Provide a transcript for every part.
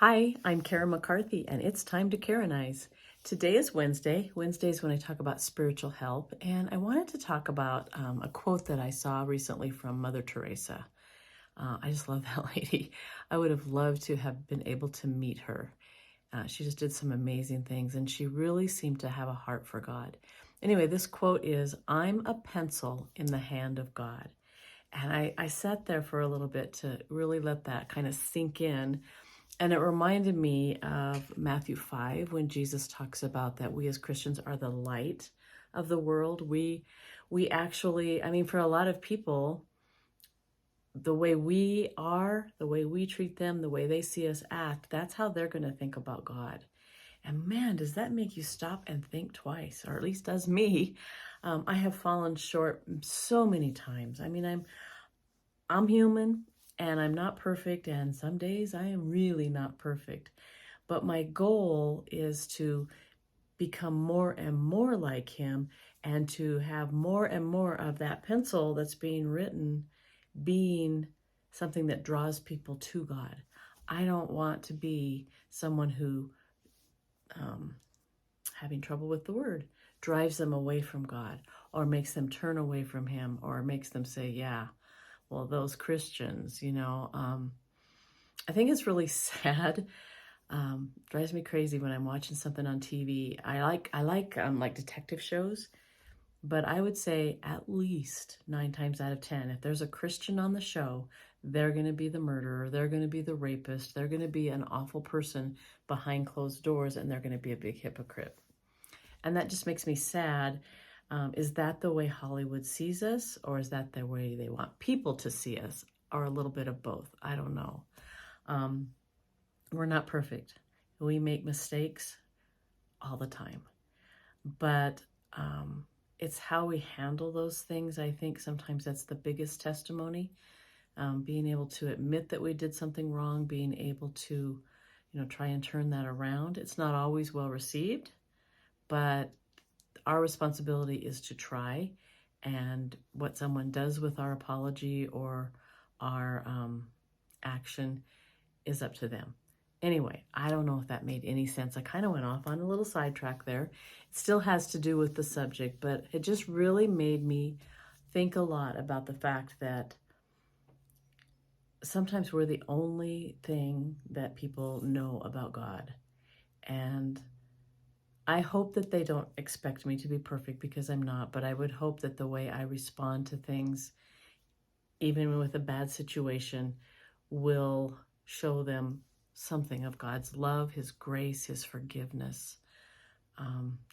Hi, I'm Karen McCarthy, and it's time to Karen-ize. Today is Wednesday. Wednesdays when I talk about spiritual help, and I wanted to talk about a quote that I saw recently from Mother Teresa. I just love that lady. I would have loved to have been able to meet her. She just did some amazing things, and she really seemed to have a heart for God. Anyway, this quote is, "I'm a pencil in the hand of God." And I sat there for a little bit to really let that kind of sink in. And it reminded me of Matthew 5 when Jesus talks about that we as Christians are the light of the world. We actually, I mean, for a lot of people, the way we are, the way we treat them, the way they see us act, that's how they're going to think about God. And man, does that make you stop and think twice, or at least does me. I have fallen short so many times. I mean, I'm human and I'm not perfect, and some days I am really not perfect. But my goal is to become more and more like him and to have more and more of that pencil that's being written being something that draws people to God. I don't want to be someone who, having trouble with the word, drives them away from God or makes them turn away from him or makes them say, yeah, well, those Christians, I think it's really sad. Drives me crazy when I'm watching something on TV. I like detective shows, but I would say at least 9 times out of 10, if there's a Christian on the show, they're going to be the murderer, they're going to be the rapist, they're going to be an awful person behind closed doors, and they're going to be a big hypocrite. And that just makes me sad. Is that the way Hollywood sees us, or is that the way they want people to see us, or a little bit of both? I don't know. We're not perfect. We make mistakes all the time. But it's how we handle those things. I think sometimes that's the biggest testimony. Being able to admit that we did something wrong, being able to, try and turn that around. It's not always well received, but our responsibility is to try. And what someone does with our apology or our action is up to them. Anyway, I don't know if that made any sense. I kind of went off on a little sidetrack there. It still has to do with the subject, but it just really made me think a lot about the fact that sometimes we're the only thing that people know about God. And I hope that they don't expect me to be perfect, because I'm not, but I would hope that the way I respond to things, even with a bad situation, will show them something of God's love, his grace, his forgiveness,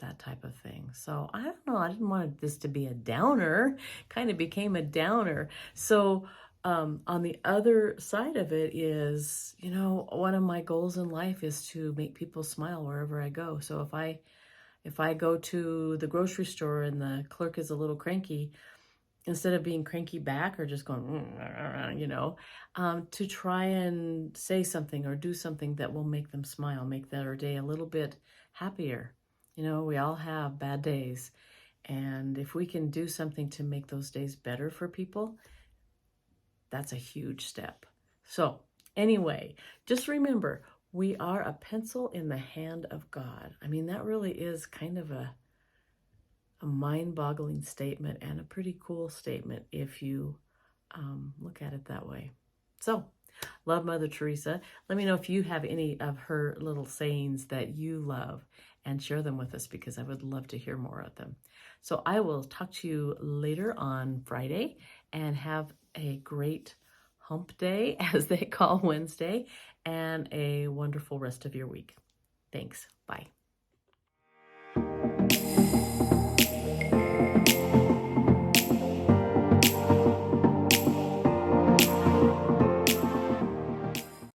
that type of thing. So I don't know. I didn't want this to be a downer. Kind of became a downer. So on the other side of it is, one of my goals in life is to make people smile wherever I go. So if I go to the grocery store and the clerk is a little cranky, instead of being cranky back or just going, to try and say something or do something that will make them smile, make their day a little bit happier. We all have bad days. And if we can do something to make those days better for people, that's a huge step. So anyway, just remember, we are a pencil in the hand of God. I mean, that really is kind of a mind-boggling statement, and a pretty cool statement if you look at it that way. So, love Mother Teresa. Let me know if you have any of her little sayings that you love, and share them with us, because I would love to hear more of them. So I will talk to you later on Friday, and have a great hump day, as they call Wednesday, and a wonderful rest of your week. Thanks. Bye.